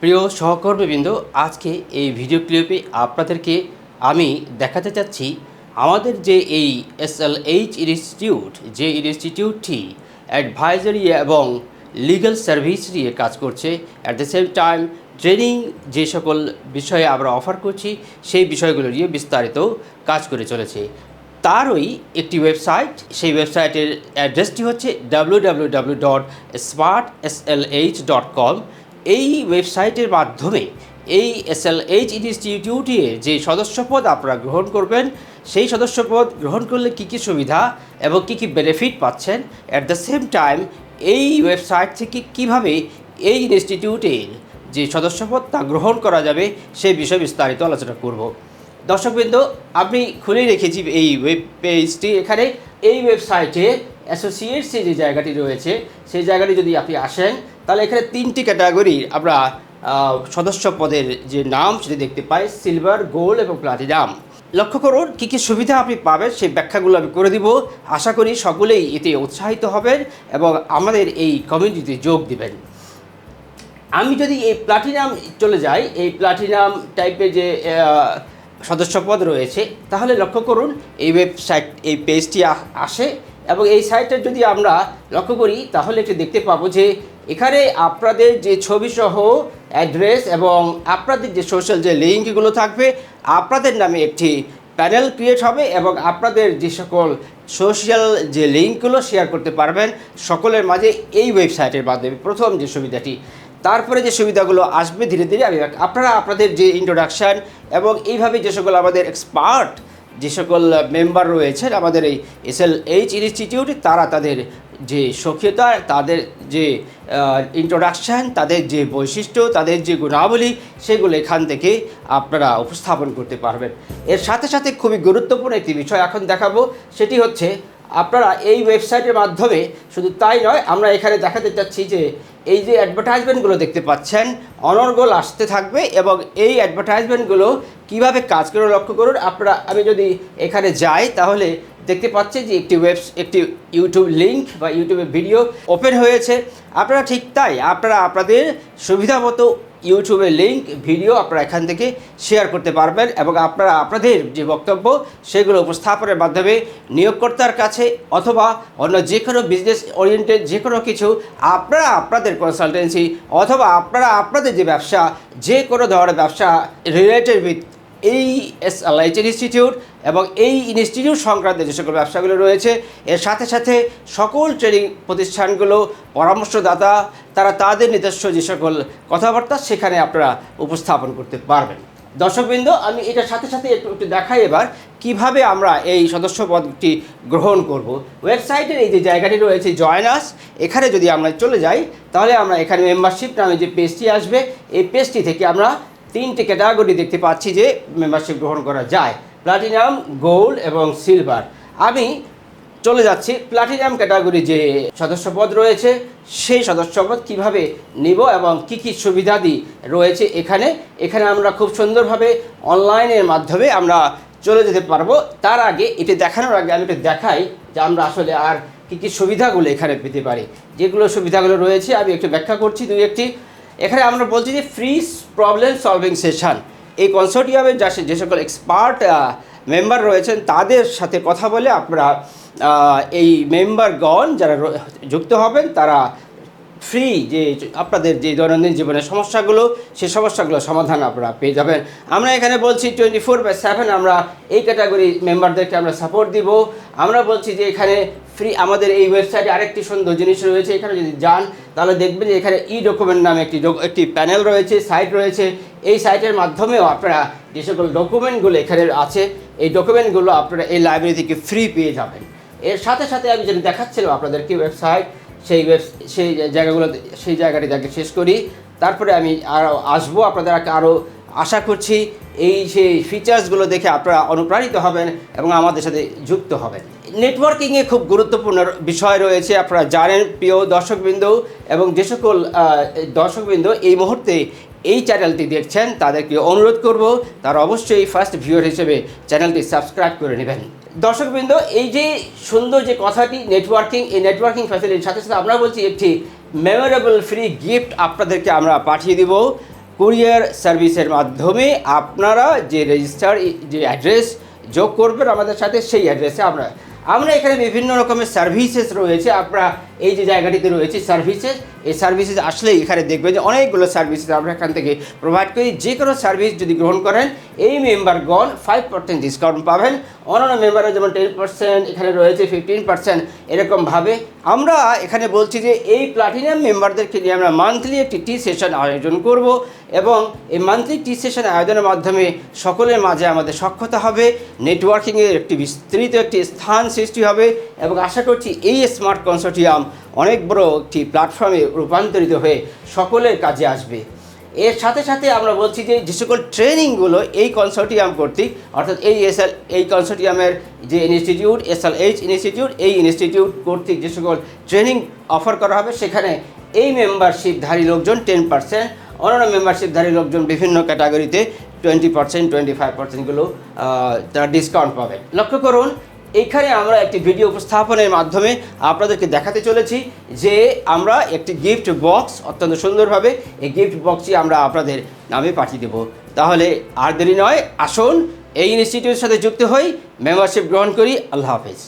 প্রিয় সহকর্মীবৃন্দ, আজকে এই ভিডিও ক্লিপে আপনাদেরকে আমি দেখাতে চাচ্ছি আমাদের যে এই SLH ইনস্টিটিউট, যে ইনস্টিটিউটটি অ্যাডভাইজারি এবং লিগ্যাল সার্ভিস নিয়ে কাজ করছে, at the same time training যে সকল বিষয়ে আমরা অফার করছি সেই বিষয়গুলো নিয়ে বিস্তারিত কাজ করে চলেছে। তারই একটি ওয়েবসাইট, সেই ওয়েবসাইটের অ্যাড্রেসটি হচ্ছে www.smartslh.com। এই ওয়েবসাইটের মাধ্যমে এই SLH ইনস্টিটিউটে যে সদস্যপদ আপনারা গ্রহণ করবেন, সেই সদস্যপদ গ্রহণ করলে কী কী সুবিধা এবং কী কী বেনিফিট পাচ্ছেন, অ্যাট দ্য সেম টাইম এই ওয়েবসাইট থেকে কীভাবে এই ইনস্টিটিউটের যে সদস্যপদ তা গ্রহণ করা যাবে সেই বিষয়ে বিস্তারিত আলোচনা করব। দর্শকবৃন্দ, আমি খুলে রেখেছি এই ওয়েব পেজটি। এখানে এই ওয়েবসাইটে অ্যাসোসিয়েটস যে জায়গাটি রয়েছে সেই জায়গাটি যদি আপনি আসেন তাহলে এখানে তিনটি ক্যাটাগরি আমরা সদস্য পদের যে নাম সেটি দেখতে পাই, সিলভার, গোল্ড এবং প্লাটিনাম। লক্ষ্য করুন কী কী সুবিধা আপনি পাবেন, সেই ব্যাখ্যাগুলো আমি করে দিব। আশা করি সকলেই এতে উৎসাহিত হবেন এবং আমাদের এই কমিউনিটিতে যোগ দিবেন। আমি যদি এই প্লাটিনাম চলে যাই, এই প্লাটিনাম টাইপের যে সদস্যপদ রয়েছে, তাহলে লক্ষ্য করুন এই ওয়েবসাইট, এই পেজটি আসে এবং এই সাইটটা যদি আমরা লক্ষ্য করি তাহলে একটু দেখতে পাবো যে এখানে আপনাদের যে ছবিসহ অ্যাড্রেস এবং আপনাদের যে সোশ্যাল যে লিঙ্কগুলো থাকবে, আপনাদের নামে একটি প্যানেল ক্রিয়েট হবে এবং আপনাদের যে সকল সোশ্যাল যে লিঙ্কগুলো শেয়ার করতে পারবেন সকলের মাঝে এই ওয়েবসাইটের মাধ্যমে। প্রথম যে সুবিধাটি, তারপরে যে সুবিধাগুলো আসবে ধীরে ধীরে আমি আপনারা আপনাদের যে ইন্ট্রোডাকশান এবং এইভাবে যে সকল আমাদের এক্সপার্ট যে সকল মেম্বার রয়েছেন আমাদের এই SLH ইনস্টিটিউট, তারা তাদের যে সক্রিয়তা, তাদের যে ইন্ট্রোডাকশান, তাদের যে বৈশিষ্ট্য, তাদের যে গুণাবলী, সেগুলো এখান থেকে আপনারা উপস্থাপন করতে পারবেন। এর সাথে সাথে খুবই গুরুত্বপূর্ণ একটি বিষয় এখন দেখাবো, সেটি হচ্ছে আপনারা এই ওয়েবসাইটের মাধ্যমে শুধু তাই নয়, আমরা এখানে দেখাতে চাচ্ছি যে এই যে অ্যাডভার্টাইজমেন্টগুলো দেখতে পাচ্ছেন অনর্গল আসতে থাকবে এবং এই অ্যাডভার্টাইজমেন্টগুলো কীভাবে কাজ করে লক্ষ্য করুন। আপনারা, আমি যদি এখানে যাই তাহলে দেখতে পাচ্ছেন যে একটি ইউটিউব লিঙ্ক বা ইউটিউবের ভিডিও ওপেন হয়েছে। আপনারা ঠিক তাই, আপনারা আপনাদের সুবিধা মতো ইউটিউবের লিঙ্ক, ভিডিও আপনারা এখান থেকে শেয়ার করতে পারবেন এবং আপনারা আপনাদের যে বক্তব্য সেগুলো উপস্থাপনের মাধ্যমে নিয়োগকর্তার কাছে অথবা অন্য যে কোনো বিজনেস ওরিয়েন্টেড যে কোনো কিছু, আপনারা আপনাদের কনসালটেন্সি অথবা আপনারা আপনাদের যে ব্যবসা, যে কোনো ধরনের ব্যবসা রিলেটেড উইথ এই SLH ইনস্টিটিউট এবং এই ইনস্টিটিউট সংক্রান্ত যে সকল ব্যবসাগুলো রয়েছে, এর সাথে সাথে সকল ট্রেনিং প্রতিষ্ঠানগুলো, পরামর্শদাতা, তারা তাদের নিজস্ব যে সকল কথাবার্তা সেখানে আপনারা উপস্থাপন করতে পারবেন। দর্শকবৃন্দ, আমি এটার সাথে সাথে একটু দেখাই এবার কিভাবে আমরা এই সদস্যপদটি গ্রহণ করব। ওয়েবসাইটের এই যে জায়গাটি রয়েছে জয়েন আস, এখানে যদি আমরা চলে যাই তাহলে আমরা এখানে মেম্বারশিপ নামে যে পেজটি আসবে, এই পেজটি থেকে আমরা তিনটি ক্যাটাগরি দেখতে পাচ্ছি যে মেম্বারশিপ গ্রহণ করা যায়, প্লাটিনাম, গোল্ড এবং সিলভার। আমি চলে যাচ্ছি প্লাটিনাম ক্যাটাগরি যে সদস্যপদ রয়েছে সেই সদস্যপদ কিভাবে নিব এবং কি কি সুবিধাদি রয়েছে এখানে আমরা খুব সুন্দরভাবে অনলাইনের মাধ্যমে আমরা চলে যেতে পারবো। তার আগে এটি দেখানোর আগে আমি একটু দেখাই যে আমরা আসলে আর কী কী সুবিধাগুলো এখানে পেতে পারি। যেগুলো সুবিধাগুলো রয়েছে আমি একটু ব্যাখ্যা করছি দুই একটি। এখানে আমরা বলছি যে ফ্রি প্রবলেম সলভিং সেশন, এই কনসোর্টিয়ামের যে সকল এক্সপার্ট মেম্বার রয়েছেন তাদের সাথে কথা বলে আপনারা এই মেম্বারগণ যারা যুক্ত হবেন তারা ফ্রি যে আপনাদের যে দৈনন্দিন জীবনের সমস্যাগুলো, সেই সমস্যাগুলো সমাধান আপনারা পেয়ে যাবেন। আমরা এখানে বলছি 24/7 আমরা এই ক্যাটাগরি মেম্বারদেরকে আমরা সাপোর্ট দিব। আমরা বলছি যে এখানে ফ্রি, আমাদের এই ওয়েবসাইটে আরেকটি সুন্দর জিনিস রয়েছে, এখানে যদি যান তাহলে দেখবেন যে এখানে ডকুমেন্ট নামে একটি প্যানেল রয়েছে, সাইট রয়েছে। এই সাইটের মাধ্যমেও আপনারা যে সকল ডকুমেন্টগুলো এখানে আছে, এই ডকুমেন্টগুলো আপনারা এই লাইব্রেরি থেকে ফ্রি পেয়ে যাবেন। এর সাথে সাথে আমি যেটা দেখাচ্ছিলাম আপনাদেরকে ওয়েবসাইট, সেই জায়গাটি দেখে শেষ করি, তারপরে আমি আরও আসবো আপনাদের আরও। আশা করছি সেই ফিচার্সগুলো দেখে আপনারা অনুপ্রাণিত হবেন এবং আমাদের সাথে যুক্ত হবেন। নেটওয়ার্কিংয়ে খুব গুরুত্বপূর্ণ বিষয় রয়েছে, আপনারা জানেন প্রিয় দর্শকবৃন্দ, এবং যে সকল দর্শকবৃন্দ এই মুহূর্তে এই চ্যানেলটি দেখছেন তাদেরকে অনুরোধ করব তারা অবশ্যই ফার্স্ট ভিউয়ার হিসেবে চ্যানেলটি সাবস্ক্রাইব করে নেবেন। দর্শকবৃন্দ, এই যে সুন্দর যে কথাটি নেটওয়ার্কিং, এই নেটওয়ার্কিং ফ্যাসিলিটির সাথে সাথে আমরা বলছি একটি মেমোরেবল ফ্রি গিফট আপনাদেরকে আমরা পাঠিয়ে দিব। কুরিয়ার সার্ভিসের মাধ্যমে আপনারা যে রেজিস্টার যে অ্যাড্রেস যোগ করবেন আমাদের সাথে, সেই অ্যাড্রেসে আমরা এখানে বিভিন্ন রকমের সার্ভিসেস রয়েছে। আপনারা এই যে জায়গাটিতে রয়েছে সার্ভিসেস, এই সার্ভিসেস আসলে এখানে দেখবেন যে অনেকগুলো সার্ভিসেস আমরা এখান থেকে প্রোভাইড করি। যে কোনো সার্ভিস যদি গ্রহণ করেন এই মেম্বারগণ 5% ডিসকাউন্ট পাবেন। অন্যান্য মেম্বাররা যেমন 10%, এখানে রয়েছে 15%, এরকমভাবে আমরা এখানে বলছি যে এই প্লাটিনাম মেম্বারদেরকে নিয়ে আমরা মান্থলি একটি টি সেশন আয়োজন করব এবং এই মান্থলি টি সেশন আয়োজনের মাধ্যমে সকলের মাঝে আমাদের সক্ষতা হবে, নেটওয়ার্কিংয়ের একটি বিস্তৃত একটি স্থান সৃষ্টি হবে এবং আশা করছি এই স্মার্ট কনসোর্টিয়াম অনেক বড় একটি প্ল্যাটফর্মে রূপান্তরিত হয়ে সকলের কাজে আসবে। এর সাথে সাথে আমরা বলছি যে সকল ট্রেনিংগুলো এই কনসোর্টিয়াম কর্তৃক, অর্থাৎ এই কনসোর্টিয়ামের যে ইনস্টিটিউট SLH ইনস্টিটিউট, এই ইনস্টিটিউট কর্তৃক যে সকল ট্রেনিং অফার করা হবে সেখানে এই মেম্বারশিপধারী লোকজন 10%, অন্যান্য মেম্বারশিপধারী লোকজন বিভিন্ন ক্যাটাগরিতে 20%, 25%গুলো তারা ডিসকাউন্ট পাবেন। লক্ষ্য করুন, এইখানে আমরা একটি ভিডিও উপস্থাপনের মাধ্যমে আপনাদেরকে দেখাতে চলেছি যে আমরা একটি গিফট বক্স অত্যন্ত সুন্দরভাবে এই গিফট বক্সটি আমরা আপনাদের নামে পাঠিয়ে দেব। তাহলে আর দেরি নয়, আসুন এই ইনস্টিটিউটের সাথে যুক্ত হই, মেম্বারশিপ গ্রহণ করি। আল্লাহ হাফেজ।